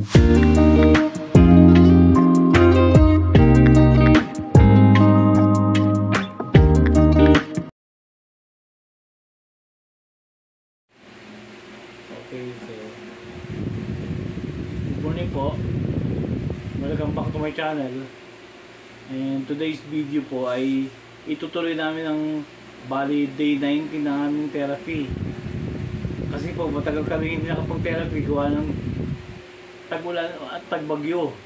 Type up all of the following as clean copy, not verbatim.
Okay, so good morning po. Welcome back to my channel. And today's video po ay itutuloy namin ang bali day 19 ng aming therapy. Kasi po matagal kami hindi nakapag-therapy gawa ng tag-ulan at tag-bagyo.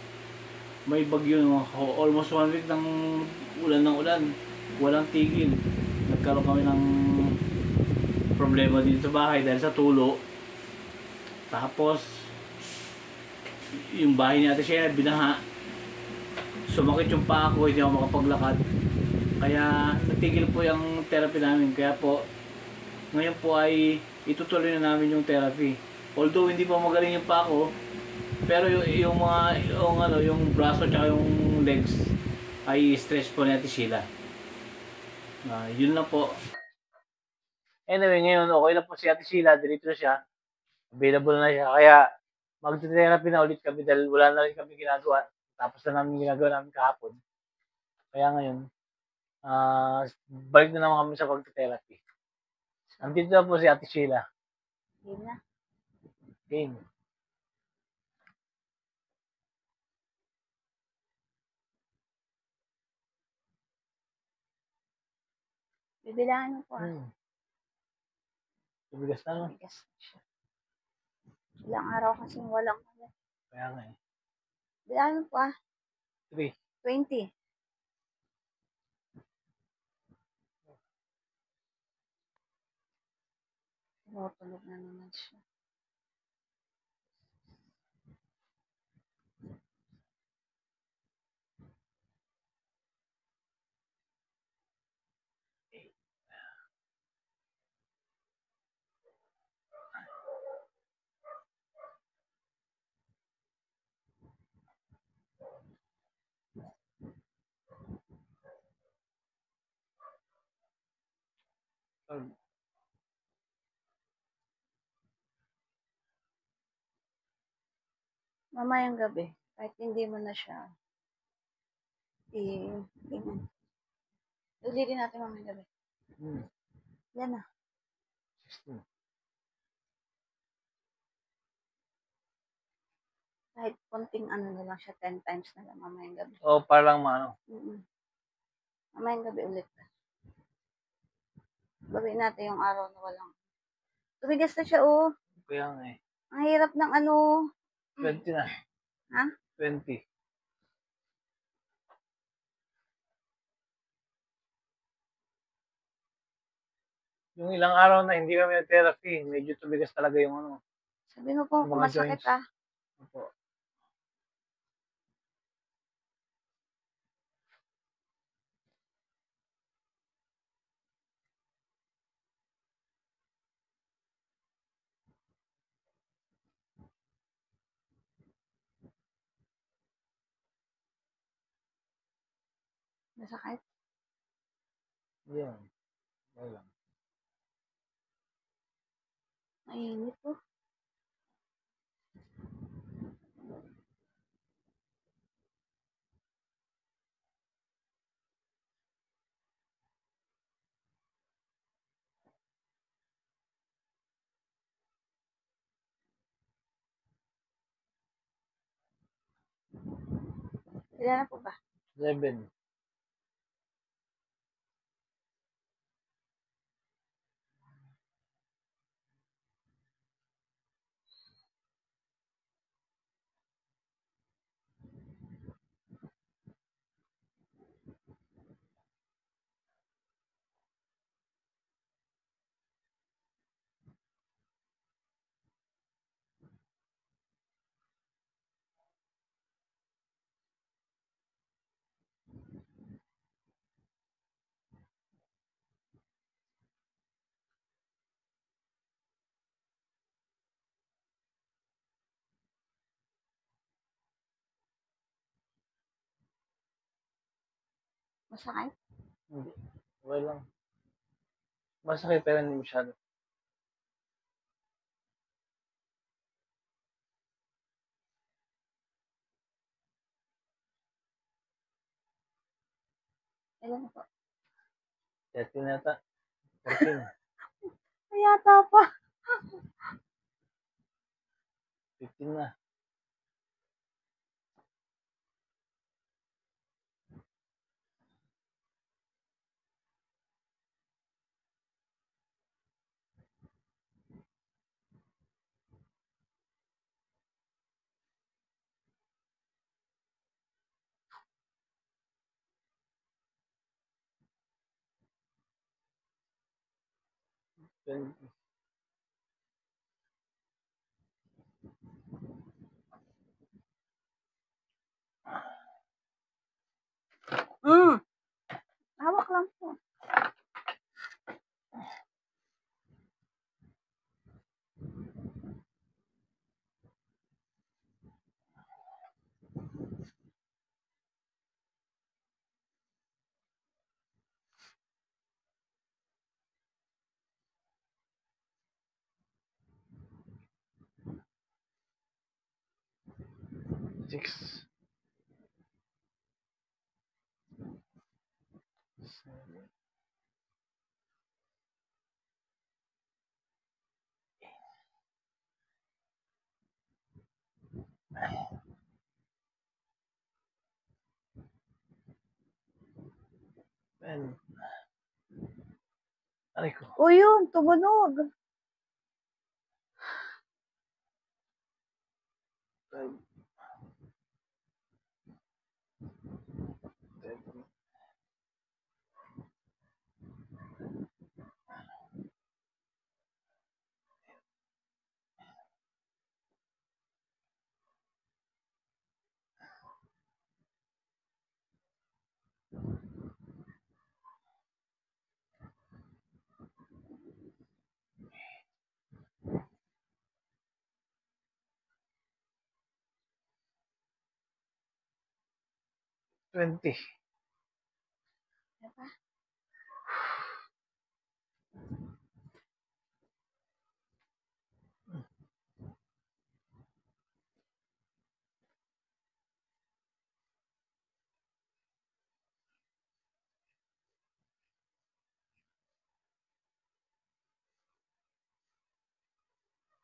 May bagyo no, almost 1 week ng ulan. Walang tigil. Nagkaroon kami ng problema dito sa bahay dahil sa tulo. Tapos yung bahay ni Ate Sheila binaha. Sumakit yung paa ko, hindi ako makapaglakad. Kaya natigil po yung therapy namin. Kaya po ngayon po ay itutuloy na namin yung therapy. Although hindi pa magaling yung paa ko, pero yung mga yung braso at yung legs ay stretch po ni Ate Sheila. Yun lang po. Anyway, ngayon okay na po si Ate Sheila, dito na siya. Available na siya. Kaya mag-therapy na ulit kami dahil wala na rin kami ginagawa. Tapos na namin ginagawa namin kahapon. Kaya ngayon, balik na naman kami sa pag-therapy. Andito na po si Ate Sheila. Game na. Game. Bibilangan mo po. Tubigas na, no? Bigas na siya. Ilang araw kasing walang ulan. Kaya nga eh. Bilangan mo po 3. 20. Tinutulog na naman siya. Mamayang gabi, kahit hindi mo na siya ganyan. Ulitin natin mamayang gabi. Yan na. 16. Kahit konting na lang siya, 10 times na lang mamayang gabi. Para lang maano. Mamayang gabi ulit. Gawin natin yung araw na walang. Tumigas na siya, Kaya nga eh. Ang hirap ng 20 na. Ha? 20. Yung ilang araw na hindi kami nag-therapy, medyo tumigas talaga yung Sabi mo po kung masakit Opo. Masakit? Yan. Okay lang. Mainit po. Ilan na po ba? 7. Masakit? Hindi. Okay lang. Masakit pero hindi masyado. Ilan na po? 13 na yata. 14. Ay, yata pa. 15 na. Then, Hawak lang po. six. 7. And, aray ko. O yun, tumunog. 5. 13. 20. Diba?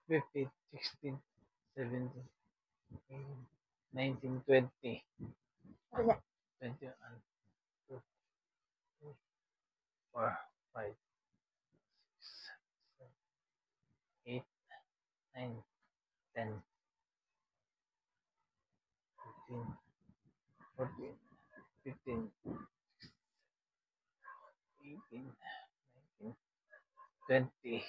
Fifteen, 16, 17, 18, 19, 20. Wala. 21, 2, 3, 4, 5, 6, 7, 8, 9, 10, 15, 14, 15, 18, 19, 20.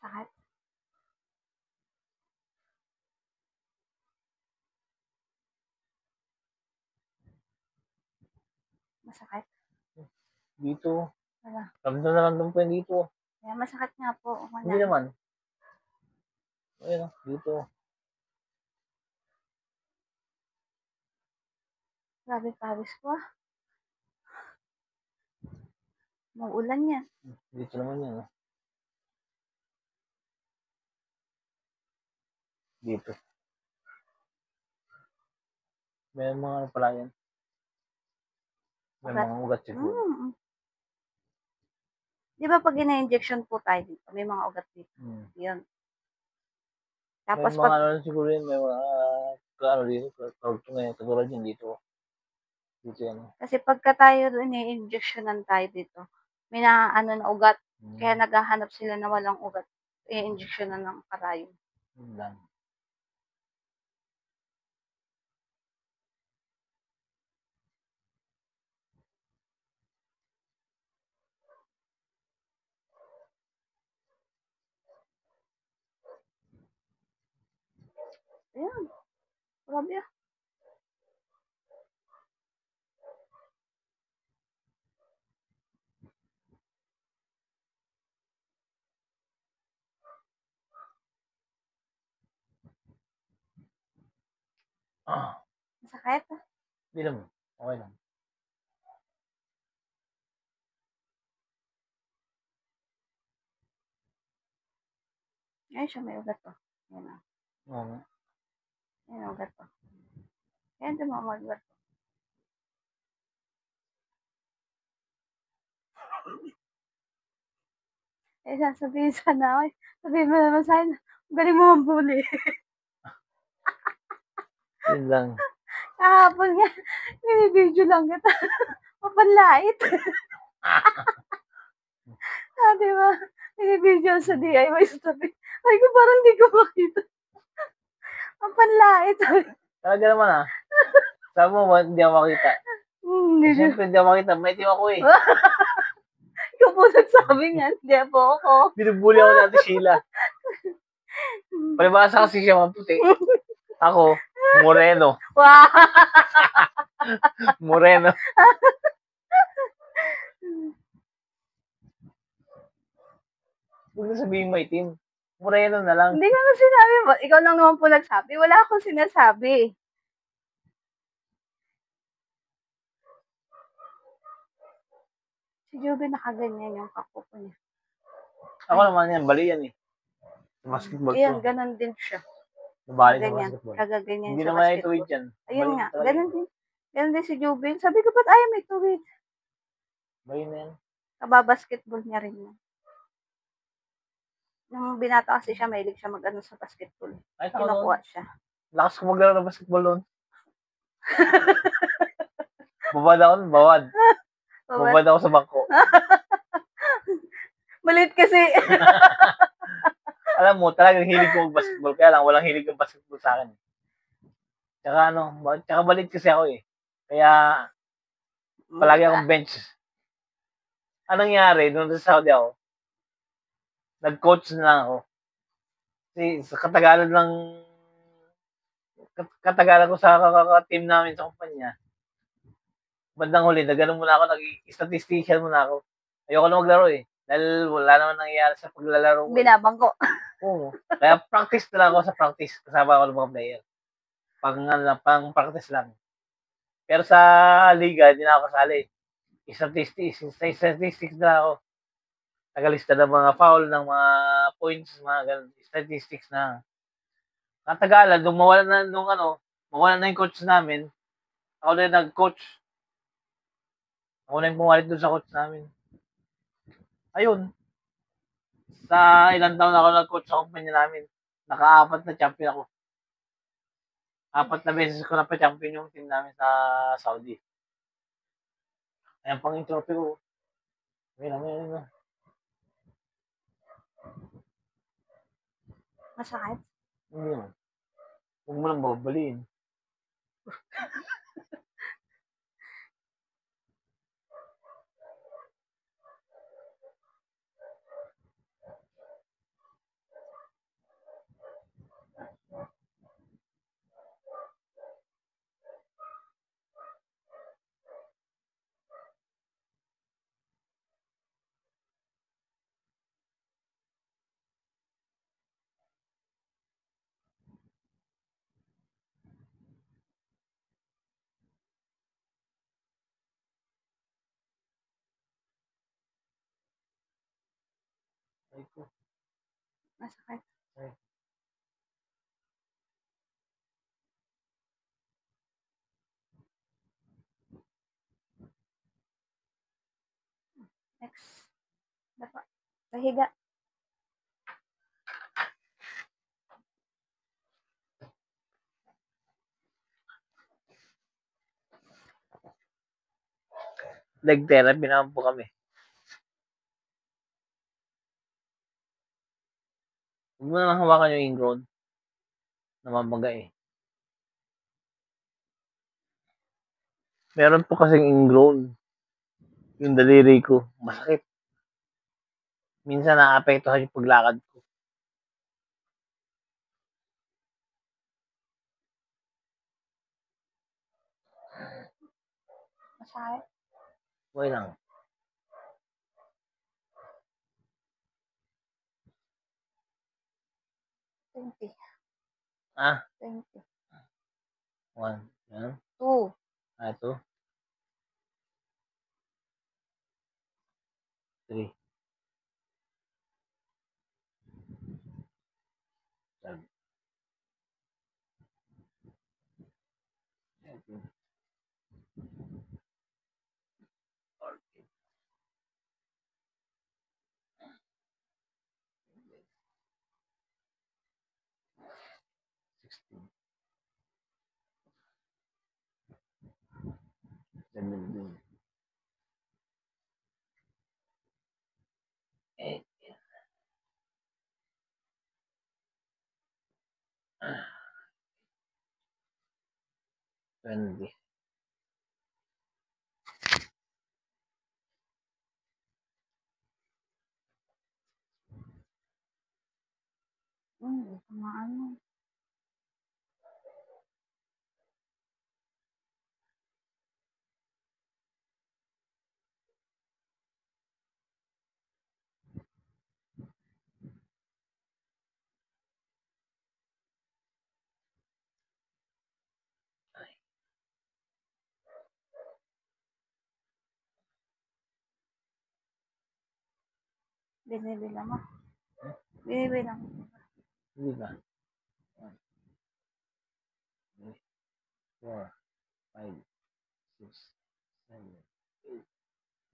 Masakit. Masakit. Dito. Wala. Ramdam na ramdam ko yung dito. Kaya masakit nga po. Hindi Wala. naman. Ayun, dito. Grabe pawis ko ah. Maulan yan. Dito naman yan. Dito. May mga ano pala yan. May Ugat. mga ugat siguro. Di ba pag ina-injection po tayo dito, may mga ugat dito. Yun. Tapos May mga ano siguro yun, may mga ano dito, tawag ko ngayon, katulad yun dito. Dito yan. Kasi pagka tayo ini-injectionan tayo dito, may ano na ugat. Kaya naghahanap sila na walang ugat. I-injectionan ng karayom. Yun lang. Ayan. Grabe ah. Ah. Masakit ah. Hindi naman. Okay lang. Ayun siya, may ugat to. Yan o. Oo. Yan ugat to. Yan, di mo mag-ugat. Eh, sasabihin sana ako. Sabihin mo naman sa akin, galing mo mambuli. Yun lang. Kahapon nga, binibidyo lang kita. Mapanlait. Di ba? Binibidyo sa DIY sabi. Ay ko parang hindi ko makita. Mapanlait. Talaga naman Sabi mo, hindi ako makita. Hindi siya. Siyempre, hindi ako makita. May team ako eh. Ikaw po nagsabi niyan. Hindi po ako. Binubuli ako ni Ate Sheila. Palibasa kasi siya maputi. Ako, moreno. Wow. Moreno. Huwag na sabihin may team. Moreno na lang. Hindi nga na sinabi mo. Ikaw lang naman po nagsabi. Wala akong sinasabi. Si Joby nakaganyan yung kakupo niya. Ako naman yan, bali yan eh. Basketball Ayan, ko. ganun din siya. Nabali sa Ganyan. basketball. Kagaganyan Hindi sa naman ay basketball. tuwid yan. Ayun Bali nga. talaga Ganun yan. din. Ganun din si Joby. Sabi ko, ba't ayaw may tuwid? Bali na yan. Kababasketball niya rin yan. Nung binata kasi siya, mahilig siya mag-ano sa basketball. Kahit ako noon, Kinukuha siya. lakas ko maglaro ng basketball noon. Babad ako nun, babad. Babad ako sa bangko. Maliit kasi. Alam mo, talagang hilig ko mag-basketball. Kaya lang, walang hilig ng basketball sa akin. Tsaka balit kasi ako eh. Kaya, palagi akong bench. Anong nangyari, nung sa Saudi ako, nag-coach na lang ako. Kasi sa katagalan ko sa team namin sa kumpanya, bandang huli, nagano muna ako, nag-statistician muna ako. Ayoko na maglaro eh. Dahil wala naman nangyayari sa paglalaro ko. Binabangko. Oo. Kaya practice na lang ako sa practice. Kasama ako ng mga player. Pang practice lang. Pero sa liga, hindi na ako kasali. Statistics na ako. Tagalista ng mga foul, ng mga points, mga ganun. Statistics na. Katagalan, mawala na yung coach namin, ako na yung nag-coach. Ako na yung pumalit doon sa coach namin. Ayun. Sa ilang taon ako nag-coach sa kumpanya namin. Naka-4 na champion ako. 4 na beses ko na pa-champion yung team namin sa Saudi. Ayan pang yung trophy ko. Ayun. Masakit? Hindi naman. Huwag mo lang babaliin. Ay ko. Masakit. Ay. Next. Dapat. Nahiga. Leg therapy naman po kami. Huwag mo naman hawakan yung ingrown. Namamaga eh. Meron po kasing ingrown. Yung daliri ko. Masakit. Minsan naapektuhan yung paglakad ko. Masakit. Okay lang. Ah? 20. 1. Yan. 2. Ito. 3. 12. 13. 14. 16. 17. 18. 20. Hindi ko maano. Binibilang mo. Binibilang mo. Hindi ba? 1, 3, 4, 5, 6, 7, 8,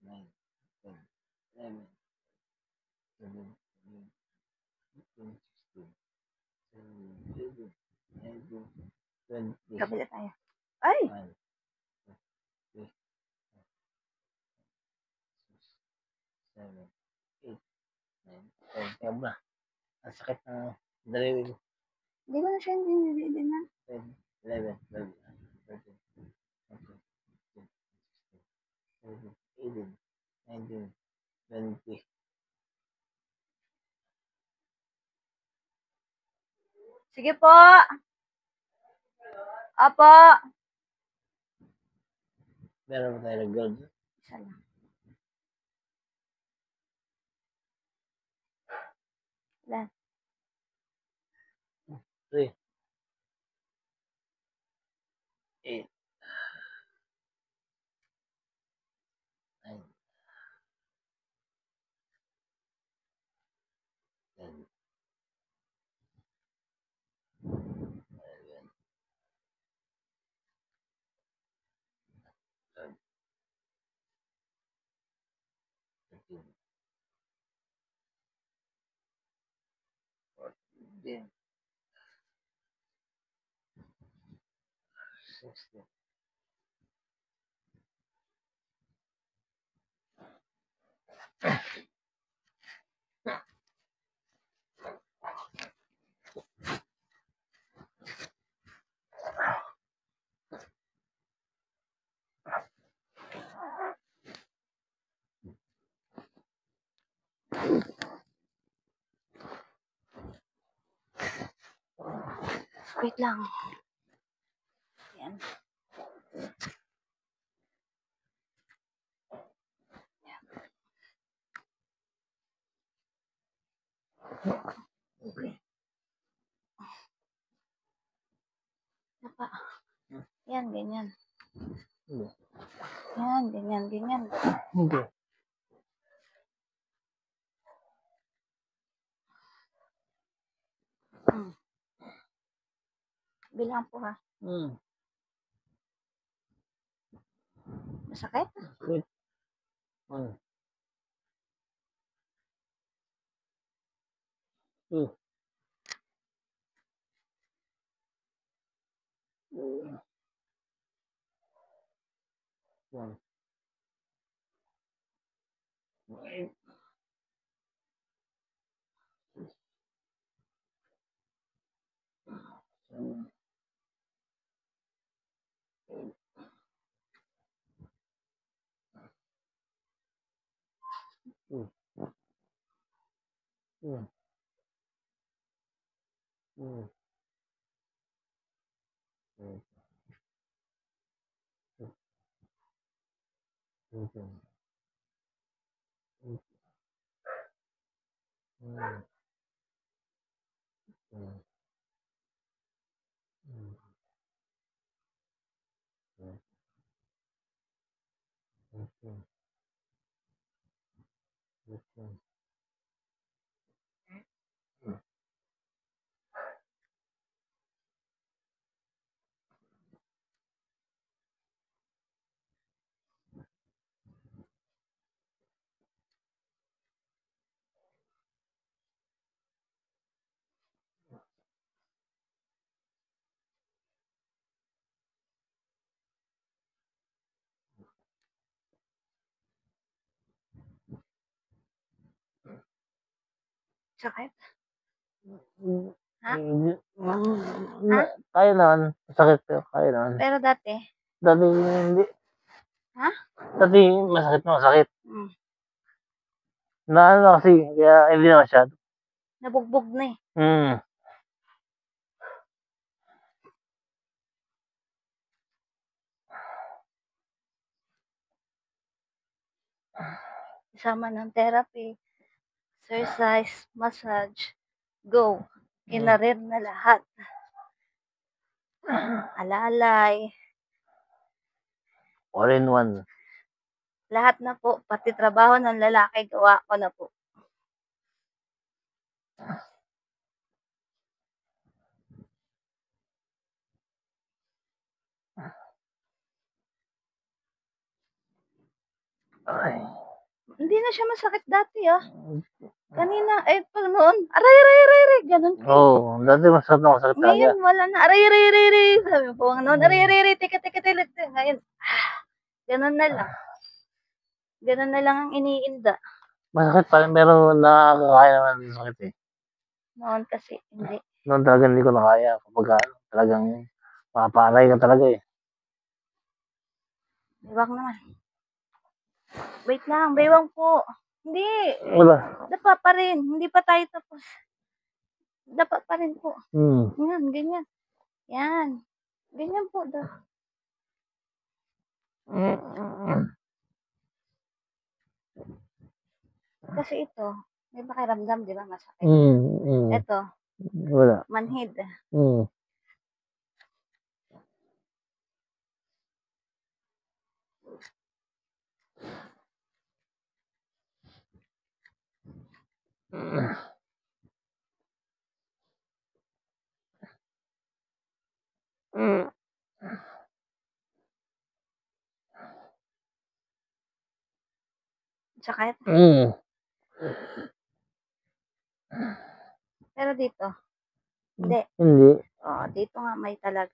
9, 10, 11, 12, 13, 14, 16, 17, 18, 19, 20. Kabila tayo. Ay! 1, 2, 3, 4, 6, 7, 8, 9, 10. Kaya ba? Ang sakit ng daliri ko. Hindi ko na siya hindi na. 10, 11, 12, 13, 14, 15, 16, 17, 18, 19, 20. Sige po. Opo. Meron ba tayo ng gold? Isa lang. Ilan? 3, 8, 9, 10, 11, 12, 13, 14, 16. Wait lang. Yan. Okay. Napa. Yan, ganyan. Hindi. Yan, ganyan, ganyan. Hindi. Bilang po ha. Masakit? Wait. 1, 2, 1, 5, 6, 7, 8, 2, 1, 2, 8, 7, 8, 9, 10, 11, 12. Sakit? Ha? Ha? Kaya naman. Masakit pero kaya naman. Pero dati? Dati hindi. Ha? Dati masakit na masakit. Hmm. Naano kasi, kaya hindi na masyado. Nabugbog na eh. Hmm. Kasama ng therapy, exercise, massage, go. Kinarir na lahat. Alalay, All in one. lahat na po, pati trabaho ng lalaki, gawa ko na po. Ay. Hindi na siya masakit dati ah. Kanina, pag noon, aray, ganun po. Oo, dati masakit na masakit talaga. Ngayon, wala na, aray. Sabi po, noon, aray, tika, tilit. Ngayon, ganun na lang. Ganun na lang ang iniinda. Masakit pa rin, pero nakakaya naman ng sakit eh. Noon kasi, hindi. Noon talaga hindi ko na kaya kapag talagang mapaparay ka talaga eh. Baywang naman. Wait lang, baywang po. Hindi. Wala. Dapa pa rin. Hindi pa tayo tapos. Dapa pa rin po. Hmm. Yan, ganyan. Yan. Ganyan po. Kasi ito, may pakiramdam, di ba? Masakit. Ito, Wala. manhid. Sakit. Pero dito, hindi. Hindi. Oo, dito nga may talaga.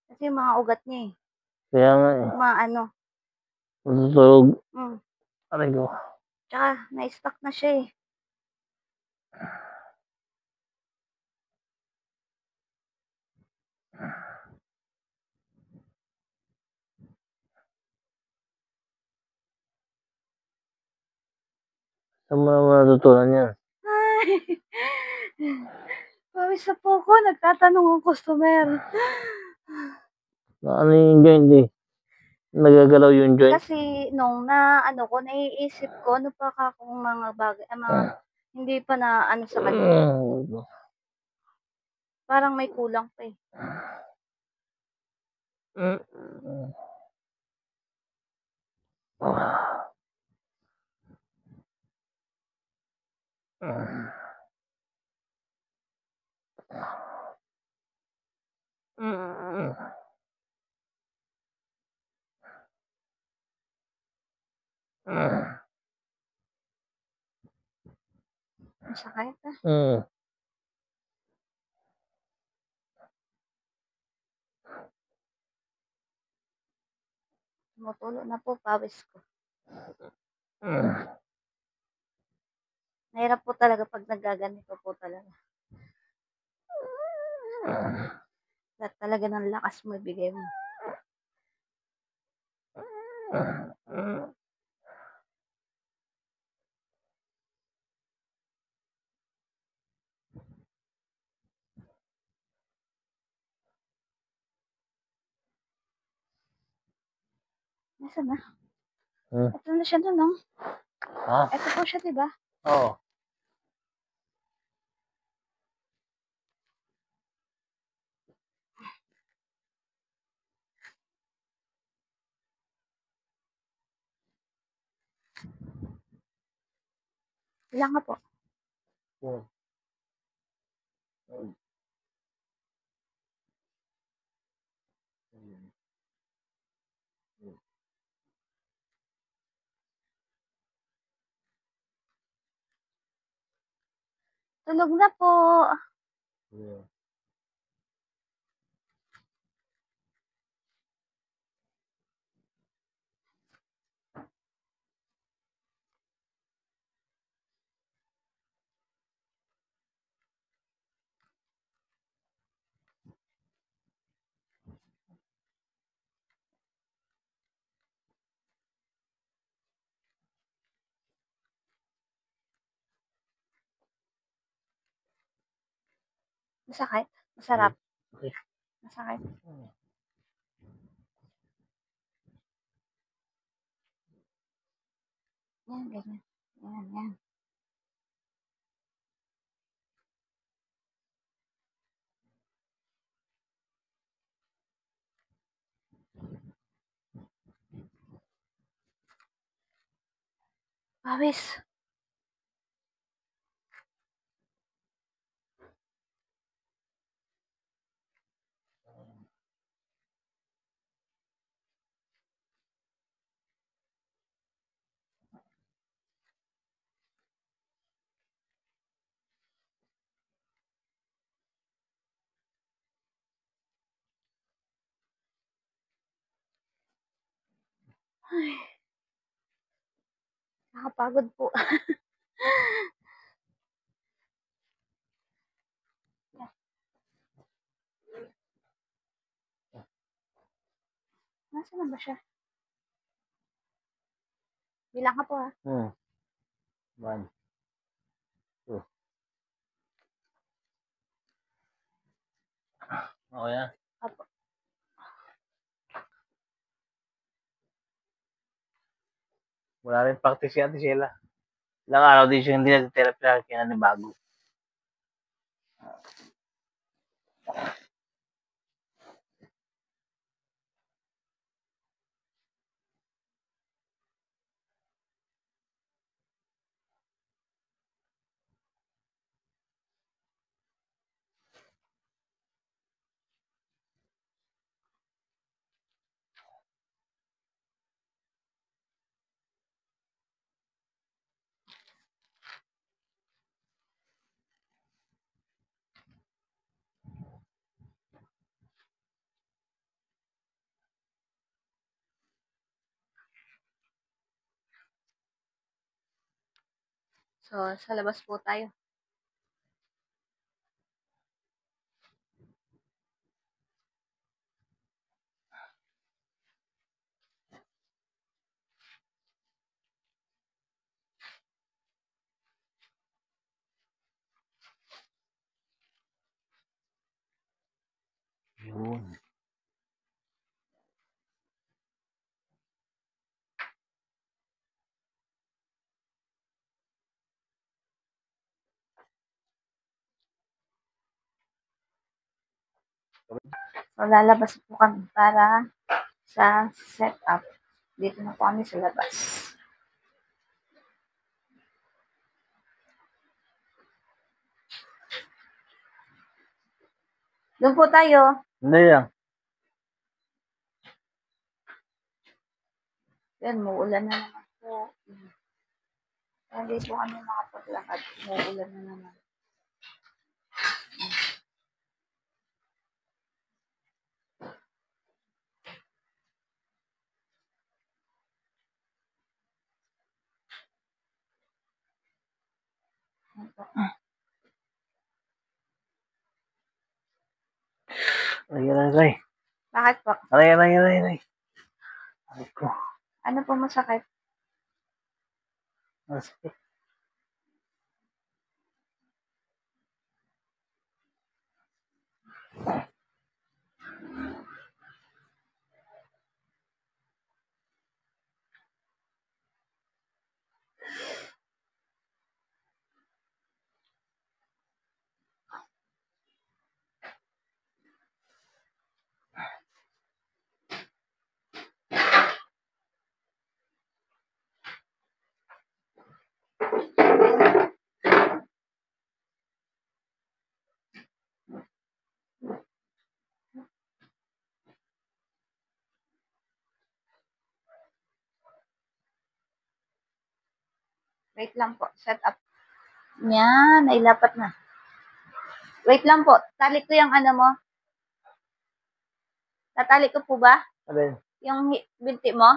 Kasi yung mga ugat niya eh. Kaya nga eh. Mga ano. Matutulog. Mm. Aray ko. Tsaka, na-stuck na siya eh. Saan mo naman natutunan yan? Ay! Pawis na po ko, nagtatanong ang customer. Ano yung joint eh? Nagagalaw yung joint? Kasi nung naiisip ko, ano pa akong mga bagay, hindi pa na ano sa kanya. Parang may kulang pa eh. Masakit ah. Tumutulo na po pawis ko. Mm. Mahirap po talaga 'pag naggaganito po talaga. Lahat talaga ng lakas mo ibigay mo. Nasaan na? Hmm. Eto na siya dun, oh. Ha? Eto po siya, 'di ba? Oo. Ilan ka po? Hmm. Tulog na po. Hmm. Masakit? Masarap? Okay. Masakit? Yan, ganyan. Yan, yan. Pawis. Ay, nakakapagod po. Nasaan na ba siya? Bilang ka po, ha? Hmm. 1, 2. Okay na. Opo. Wala rin practice si Ate Sheila. Ilang araw din siya hindi nag-therapy kaya nanibago. So, sa labas po tayo. Yun. So, lalabas po kami para sa setup. Dito na po kami sa labas. Doon po tayo. Hindi lang. Yan, muulan na naman po. Hindi po kami makapaglakad. Muulan na naman. po. Aray, aray, aray. Bakit po? Aray, aray, aray, aray. Aray ko. Ano po masakit? Masakit. Wait lang po. Set up. Yan, nailapat na. Wait lang po. Tali ko yung ano mo. Tatali ko po ba? Alin? Yung binti mo?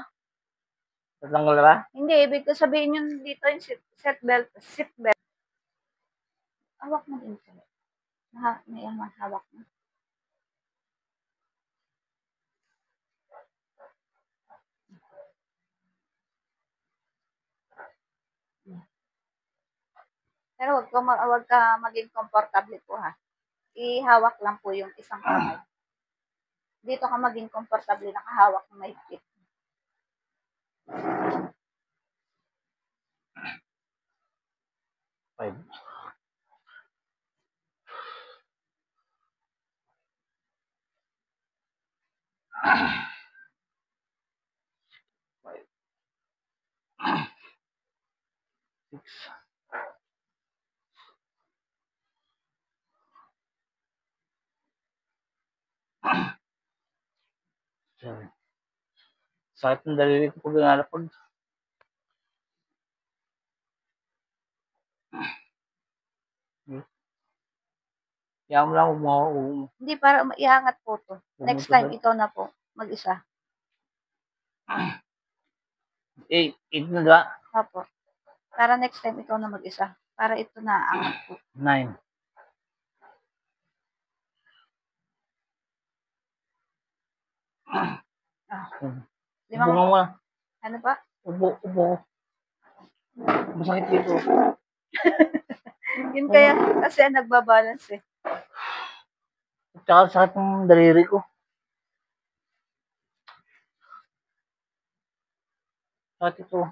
Tatanggal ka? Hindi, ibig ko sabihin yung dito yung seat belt. Hawak mo din po. May ang hawak mo. Pero wag ka maging komportable po ha. Ihawak lang po yung isang kamay. Dito ka maging komportable nakahawak ng mahigpit. Five. Five. Six. Seven. Sakit ng daliri ko pag nangalapag. Kaya mo lang Hindi, para iangat po to. Next time, ikaw na po. Mag-isa. 8 na ba? Opo. Para next time, ikaw na mag-isa. Para ito na angat po. 9. Ah, Upo nga muna. ano pa? Upo. Masakit dito. Yun kaya, kasi nagbabalance eh. At saka sakit ng daliri ko. Sakit ito.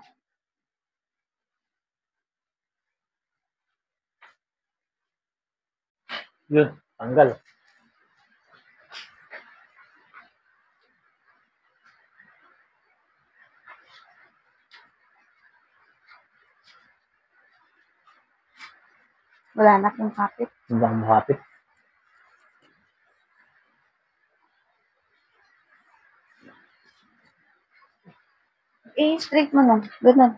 Yun, tanggal. Wala na pong kapit. Hindi ako makapit. I-straight mo nun. Ganun.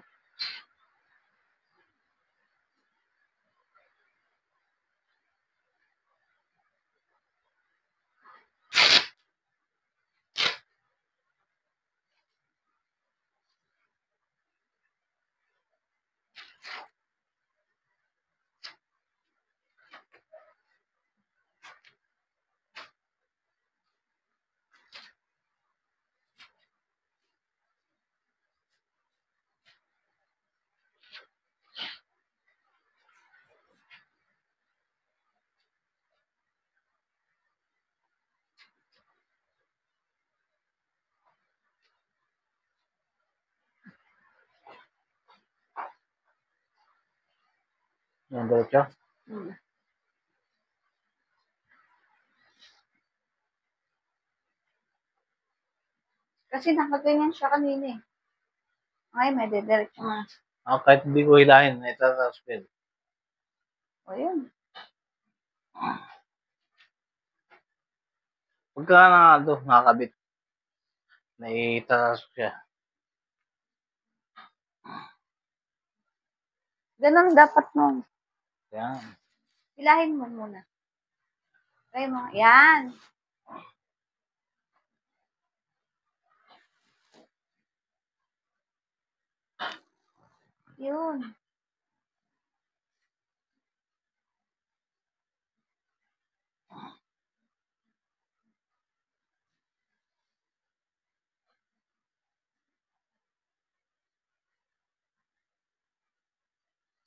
Yan, diretso. Hmm. Kasi nakaganyan siya kanina eh. Ngayon, may diretso na. Kahit hindi ko hilahin, itataas ko yun. O yun. Pagka nakakabit, naitataas ko siya. Ganun dapat mo. Yan. Hilahin mo muna. Try mo. Yan. Yun.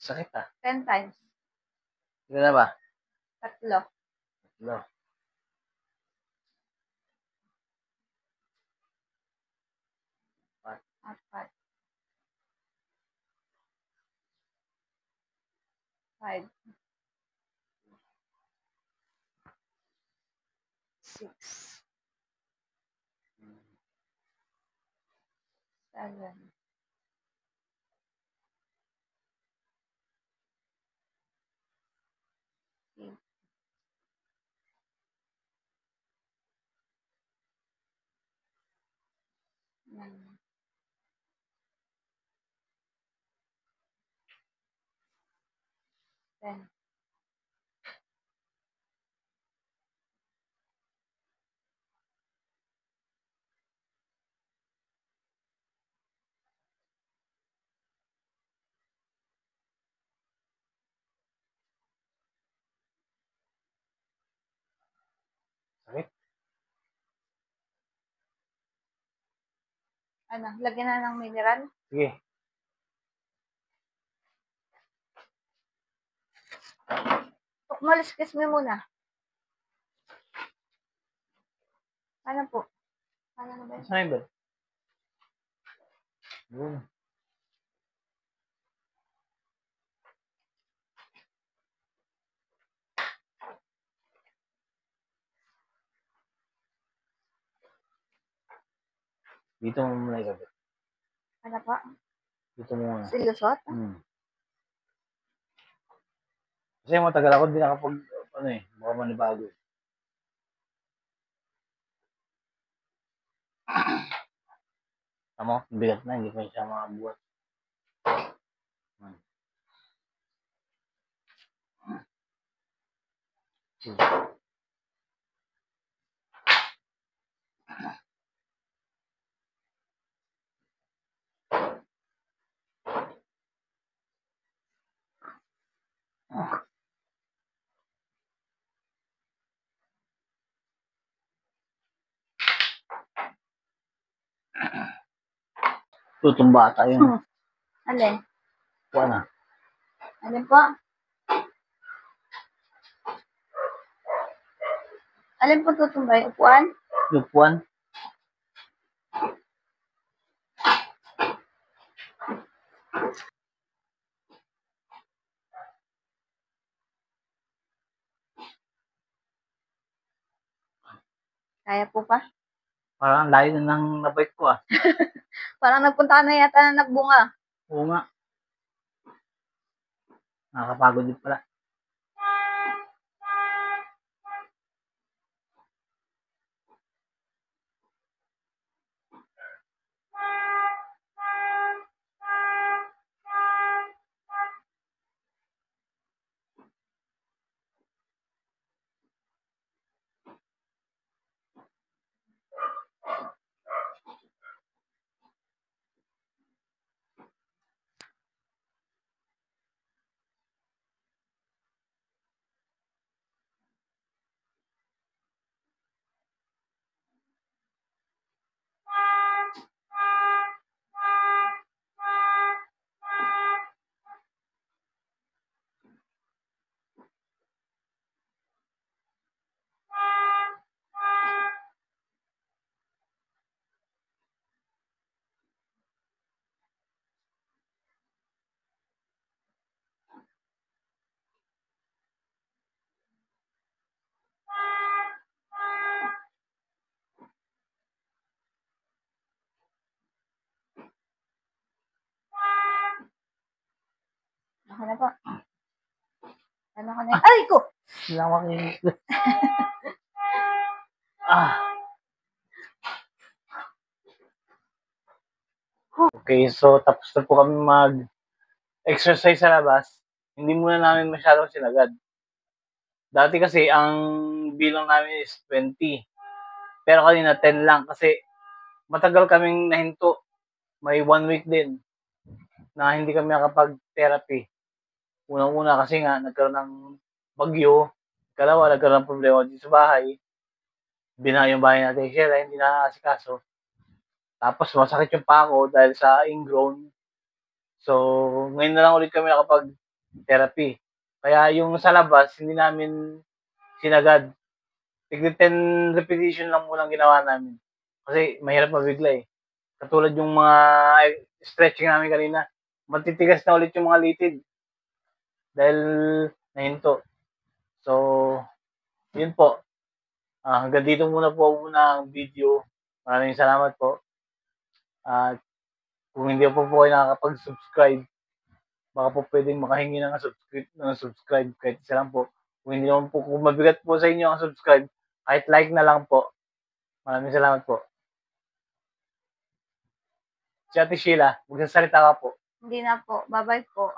Sakit ah. 10 times. Ilan na ba? 3. No. 4. 5. 6. 7. 8. 9. 10. Sakit. Ano, lagyan na ng mineral. Sige. Maliskis mo muna. Ano po? Ano na ba yun? Saan ba? Yun. Dito mo muna ikabit. Ano po? Dito mo muna. Silusot? Kasi matagal ako din nakapag, baka manibago. Tama, bigat na, hindi pa siya makabuhat. Tutong bata yun. Alin? Kuha na. Alin po? Alin po tutumbay? Upuan? Lupuan. Kaya po pa? Parang layo na ng nabike ko ah. Parang nagpunta ka na yata na nagbunga. Oo nga. Nakakapagod din pala. Ako na po. Ano ka na yun? Ay ko! Hindi ako makinig. Ah. Okay, so tapos na po kami mag-exercise sa labas. Hindi muna namin masyadong sinagad. Dati kasi ang bilang namin is 20. Pero kanina 10 lang kasi matagal kaming nahinto. May 1 week din na hindi kami nakapag-therapy. Unang-una kasi nga nagkaroon ng bagyo. Kalawa, nagkaroon ng problema dito sa bahay. Binaha yung bahay natin siya, hindi na asikaso. Tapos masakit yung paa ko dahil sa ingrown. So, ngayon na lang ulit kami nakapag therapy. Kaya yung sa labas, hindi namin sinagad. Tigli 10 repetition lang muna ang ginawa namin. Kasi mahirap mabigla eh. Katulad yung mga stretching namin kanina, matitigas na ulit yung mga litid dahil nahinto. So, yun po. Hanggang dito muna po muna ang video. Maraming salamat po. At kung hindi po po kayo nakakapag-subscribe, baka po pwedeng makahingi ng subscribe kahit isa lang po. Kung hindi naman po, kung mabigat po sa inyo ang subscribe, kahit like na lang po. Maraming salamat po. Si Ate Sheila, magsasalita ka po. Hindi na po. Bye-bye po.